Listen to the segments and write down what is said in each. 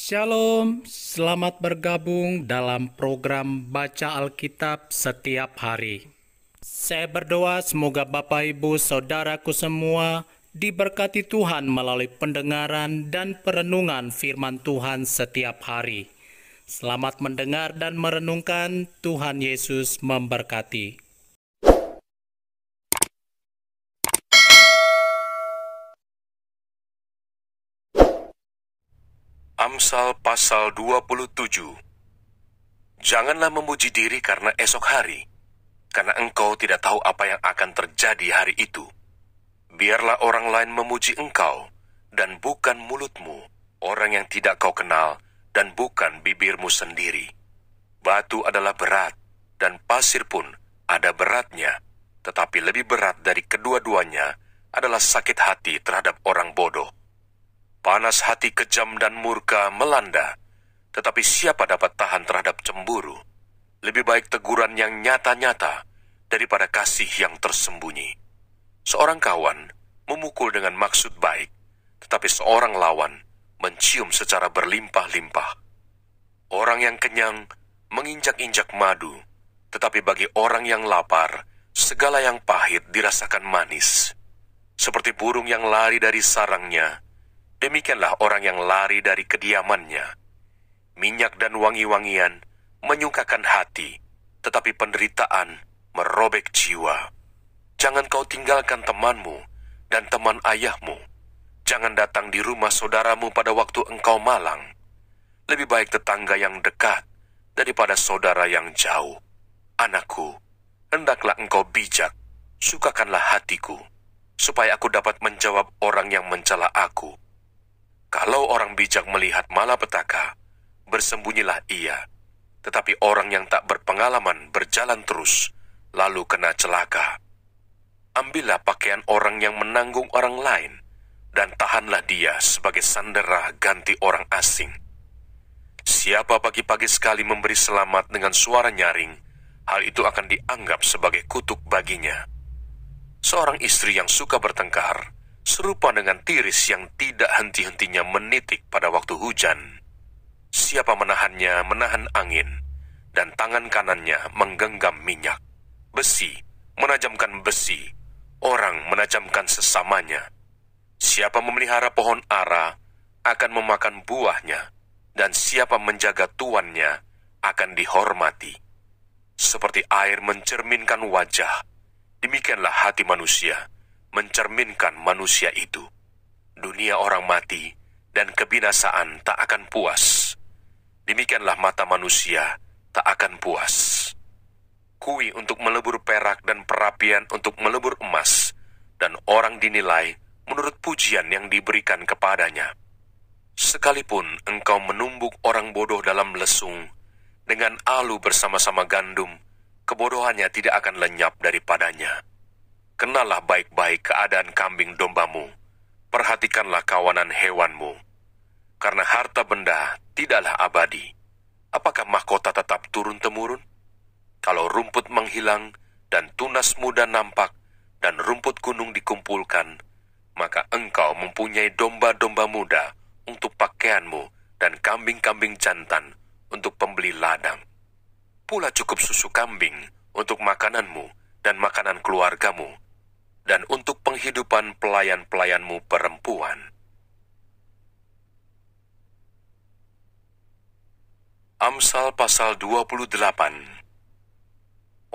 Shalom, selamat bergabung dalam program Baca Alkitab setiap hari. Saya berdoa semoga Bapak Ibu Saudaraku semua diberkati Tuhan melalui pendengaran dan perenungan firman Tuhan setiap hari. Selamat mendengar dan merenungkan. Tuhan Yesus memberkati. Amsal pasal 27. Janganlah memuji diri karena esok hari, karena engkau tidak tahu apa yang akan terjadi hari itu. Biarlah orang lain memuji engkau, dan bukan mulutmu, orang yang tidak kau kenal, dan bukan bibirmu sendiri. Batu adalah berat, dan pasir pun ada beratnya, tetapi lebih berat dari kedua-duanya adalah sakit hati terhadap orang bodoh. Panas hati kejam dan murka melanda, tetapi siapa dapat tahan terhadap cemburu? Lebih baik teguran yang nyata-nyata daripada kasih yang tersembunyi. Seorang kawan memukul dengan maksud baik, tetapi seorang lawan mencium secara berlimpah-limpah. Orang yang kenyang menginjak-injak madu, tetapi bagi orang yang lapar, segala yang pahit dirasakan manis. Seperti burung yang lari dari sarangnya, demikianlah orang yang lari dari kediamannya. Minyak dan wangi-wangian menyukakan hati, tetapi penderitaan merobek jiwa. Jangan kau tinggalkan temanmu dan teman ayahmu. Jangan datang di rumah saudaramu pada waktu engkau malang. Lebih baik tetangga yang dekat daripada saudara yang jauh. Anakku, hendaklah engkau bijak, sukakanlah hatiku, supaya aku dapat menjawab orang yang mencela aku. Kalau orang bijak melihat malapetaka, bersembunyilah ia. Tetapi orang yang tak berpengalaman berjalan terus, lalu kena celaka. Ambillah pakaian orang yang menanggung orang lain, dan tahanlah dia sebagai sandera ganti orang asing. Siapa pagi-pagi sekali memberi selamat dengan suara nyaring, hal itu akan dianggap sebagai kutuk baginya. Seorang istri yang suka bertengkar serupa dengan tiris yang tidak henti-hentinya menitik pada waktu hujan. Siapa menahannya menahan angin, dan tangan kanannya menggenggam minyak. Besi menajamkan besi, orang menajamkan sesamanya. Siapa memelihara pohon ara akan memakan buahnya, dan siapa menjaga tuannya akan dihormati. Seperti air mencerminkan wajah, demikianlah hati manusia mencerminkan manusia itu. Dunia orang mati dan kebinasaan tak akan puas. Demikianlah mata manusia tak akan puas. Kui untuk melebur perak dan perapian untuk melebur emas, dan orang dinilai menurut pujian yang diberikan kepadanya. Sekalipun engkau menumbuk orang bodoh dalam lesung, dengan alu bersama-sama gandum, kebodohannya tidak akan lenyap daripadanya. Kenalah baik-baik keadaan kambing dombamu, perhatikanlah kawanan hewanmu. Karena harta benda tidaklah abadi, apakah mahkota tetap turun-temurun? Kalau rumput menghilang dan tunas muda nampak dan rumput gunung dikumpulkan, maka engkau mempunyai domba-domba muda untuk pakaianmu dan kambing-kambing jantan untuk pembeli ladang. Pula cukup susu kambing untuk makananmu dan makanan keluargamu, dan untuk penghidupan pelayan-pelayanmu perempuan. Amsal pasal 28.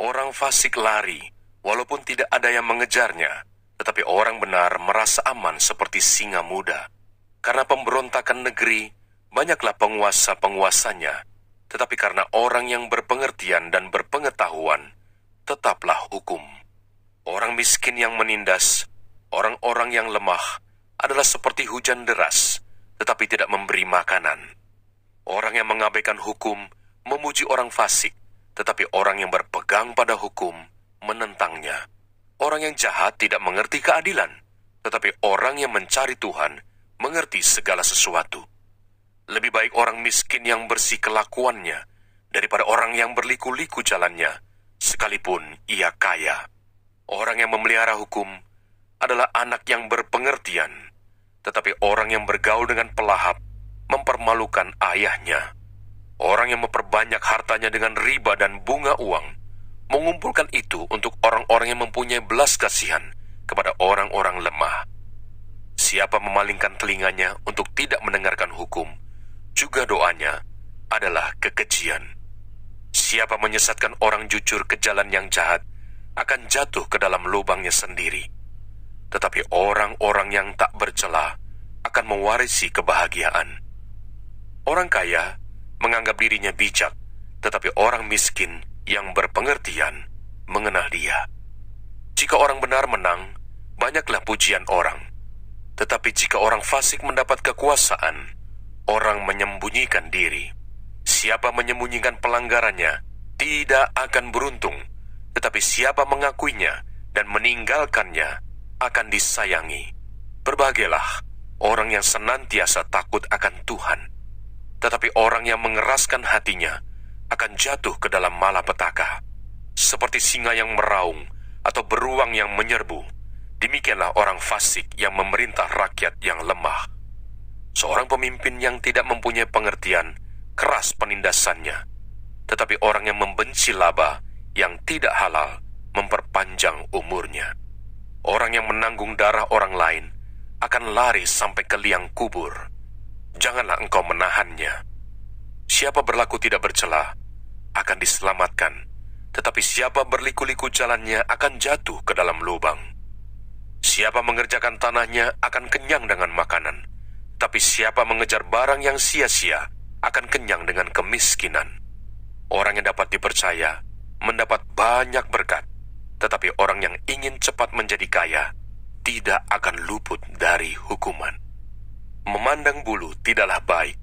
Orang fasik lari, walaupun tidak ada yang mengejarnya, tetapi orang benar merasa aman seperti singa muda. Karena pemberontakan negeri, banyaklah penguasa-penguasanya, tetapi karena orang yang berpengertian dan berpengetahuan, tetaplah hukum. Orang miskin yang menindas, orang-orang yang lemah, adalah seperti hujan deras, tetapi tidak memberi makanan. Orang yang mengabaikan hukum memuji orang fasik, tetapi orang yang berpegang pada hukum menentangnya. Orang yang jahat tidak mengerti keadilan, tetapi orang yang mencari Tuhan mengerti segala sesuatu. Lebih baik orang miskin yang bersih kelakuannya daripada orang yang berliku-liku jalannya, sekalipun ia kaya. Orang yang memelihara hukum adalah anak yang berpengertian, tetapi orang yang bergaul dengan pelahap mempermalukan mempermalukan ayahnya. Orang yang memperbanyak hartanya dengan riba dan bunga uang, mengumpulkan itu untuk orang-orang yang mempunyai belas kasihan kepada orang-orang lemah. Siapa memalingkan telinganya untuk tidak mendengarkan hukum, juga doanya adalah kekejian. Siapa menyesatkan orang jujur ke jalan yang jahat, akan jatuh ke dalam lubangnya sendiri. Tetapi orang-orang yang tak bercela akan mewarisi kebahagiaan. Orang kaya menganggap dirinya bijak, tetapi orang miskin yang berpengertian mengenal dia. Jika orang benar menang, banyaklah pujian orang. Tetapi jika orang fasik mendapat kekuasaan, orang menyembunyikan diri. Siapa menyembunyikan pelanggarannya tidak akan beruntung, tetapi siapa mengakuinya dan meninggalkannya akan disayangi. Berbahagialah orang yang senantiasa takut akan Tuhan, tetapi orang yang mengeraskan hatinya akan jatuh ke dalam malapetaka. Seperti singa yang meraung atau beruang yang menyerbu, demikianlah orang fasik yang memerintah rakyat yang lemah. Seorang pemimpin yang tidak mempunyai pengertian, keras penindasannya. Tetapi orang yang membenci laba yang tidak halal, memperpanjang umurnya. Orang yang menanggung darah orang lain akan lari sampai ke liang kubur. Janganlah engkau menahannya. Siapa berlaku tidak bercela akan diselamatkan, tetapi siapa berliku-liku jalannya akan jatuh ke dalam lubang. Siapa mengerjakan tanahnya akan kenyang dengan makanan, tapi siapa mengejar barang yang sia-sia akan kenyang dengan kemiskinan. Orang yang dapat dipercaya mendapat banyak berkat, tetapi orang yang ingin cepat menjadi kaya tidak akan luput dari hukuman. Memandang bulu tidaklah baik,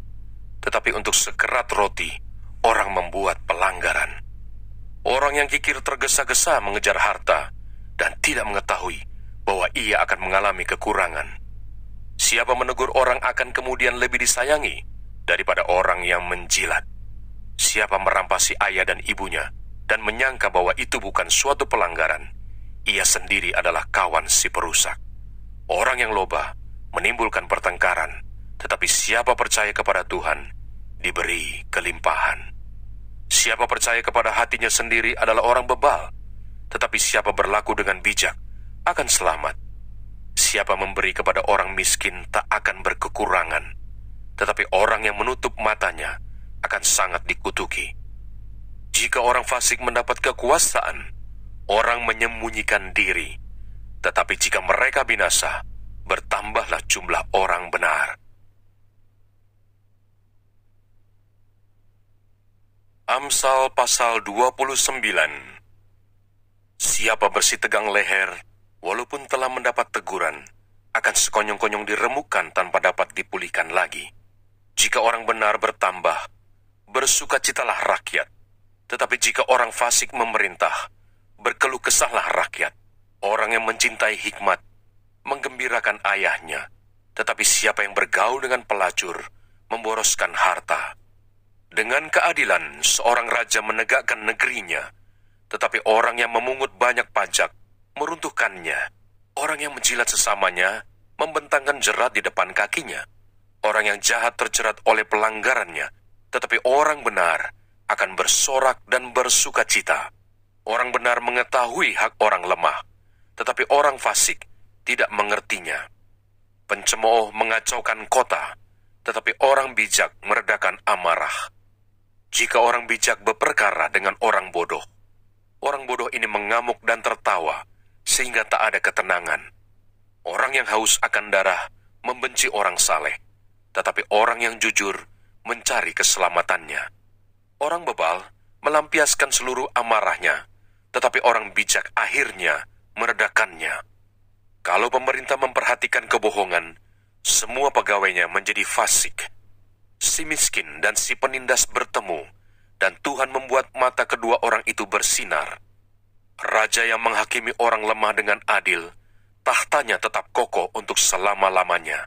tetapi untuk sekerat roti orang membuat pelanggaran. Orang yang kikir tergesa-gesa mengejar harta dan tidak mengetahui bahwa ia akan mengalami kekurangan. Siapa menegur orang akan kemudian lebih disayangi daripada orang yang menjilat. Siapa merampasi ayah dan ibunya dan menyangka bahwa itu bukan suatu pelanggaran, ia sendiri adalah kawan si perusak. Orang yang loba menimbulkan pertengkaran, tetapi siapa percaya kepada Tuhan diberi kelimpahan. Siapa percaya kepada hatinya sendiri adalah orang bebal, tetapi siapa berlaku dengan bijak akan selamat. Siapa memberi kepada orang miskin tak akan berkekurangan, tetapi orang yang menutup matanya akan sangat dikutuki. Jika orang fasik mendapat kekuasaan, orang menyembunyikan diri, tetapi jika mereka binasa, bertambahlah jumlah orang benar. Amsal pasal 29. Siapa bersih tegang leher, walaupun telah mendapat teguran, akan sekonyong-konyong diremukkan tanpa dapat dipulihkan lagi. Jika orang benar bertambah, bersukacitalah rakyat. Tetapi jika orang fasik memerintah, berkeluh kesahlah rakyat. Orang yang mencintai hikmat, menggembirakan ayahnya. Tetapi siapa yang bergaul dengan pelacur, memboroskan harta. Dengan keadilan, seorang raja menegakkan negerinya. Tetapi orang yang memungut banyak pajak, meruntuhkannya. Orang yang menjilat sesamanya, membentangkan jerat di depan kakinya. Orang yang jahat terjerat oleh pelanggarannya, tetapi orang benar akan bersorak dan bersukacita. Orang benar mengetahui hak orang lemah, tetapi orang fasik tidak mengertinya. Pencemooh mengacaukan kota, tetapi orang bijak meredakan amarah. Jika orang bijak berperkara dengan orang bodoh ini mengamuk dan tertawa, sehingga tak ada ketenangan. Orang yang haus akan darah membenci orang saleh, tetapi orang yang jujur mencari keselamatannya. Orang bebal melampiaskan seluruh amarahnya, tetapi orang bijak akhirnya meredakannya. Kalau pemerintah memperhatikan kebohongan, semua pegawainya menjadi fasik. Si miskin dan si penindas bertemu, dan Tuhan membuat mata kedua orang itu bersinar. Raja yang menghakimi orang lemah dengan adil, tahtanya tetap kokoh untuk selama-lamanya.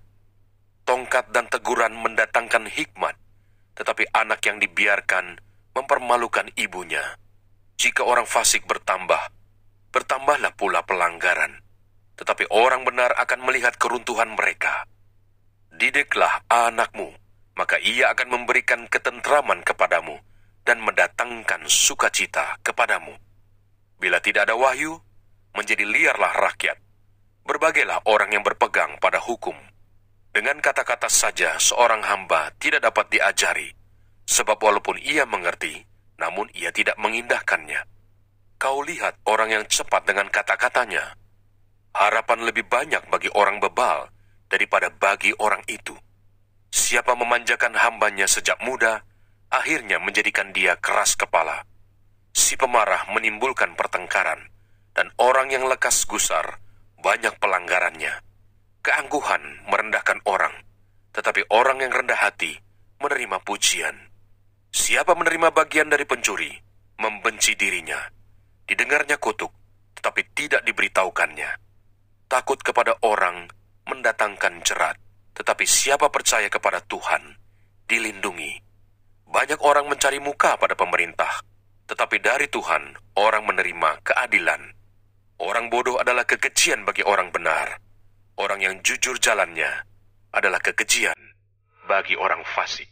Tongkat dan teguran mendatangkan hikmat, tetapi anak yang dibiarkan mempermalukan ibunya. Jika orang fasik bertambah, bertambahlah pula pelanggaran, tetapi orang benar akan melihat keruntuhan mereka. Didiklah anakmu, maka Ia akan memberikan ketentraman kepadamu dan mendatangkan sukacita kepadamu. Bila tidak ada wahyu, menjadi liarlah rakyat. Berbagailah orang yang berpegang pada hukum. Dengan kata-kata saja seorang hamba tidak dapat diajari, sebab walaupun ia mengerti, namun ia tidak mengindahkannya. Kau lihat orang yang cepat dengan kata-katanya. Harapan lebih banyak bagi orang bebal daripada bagi orang itu. Siapa memanjakan hambanya sejak muda, akhirnya menjadikan dia keras kepala. Si pemarah menimbulkan pertengkaran, dan orang yang lekas gusar banyak pelanggarannya. Keangkuhan merendahkan orang, tetapi orang yang rendah hati menerima pujian. Siapa menerima bagian dari pencuri, membenci dirinya. Didengarnya kutuk, tetapi tidak diberitahukannya. Takut kepada orang mendatangkan jerat, tetapi siapa percaya kepada Tuhan, dilindungi. Banyak orang mencari muka pada pemerintah, tetapi dari Tuhan orang menerima keadilan. Orang bodoh adalah kekejian bagi orang benar. Orang yang jujur jalannya adalah kekejian bagi orang fasik.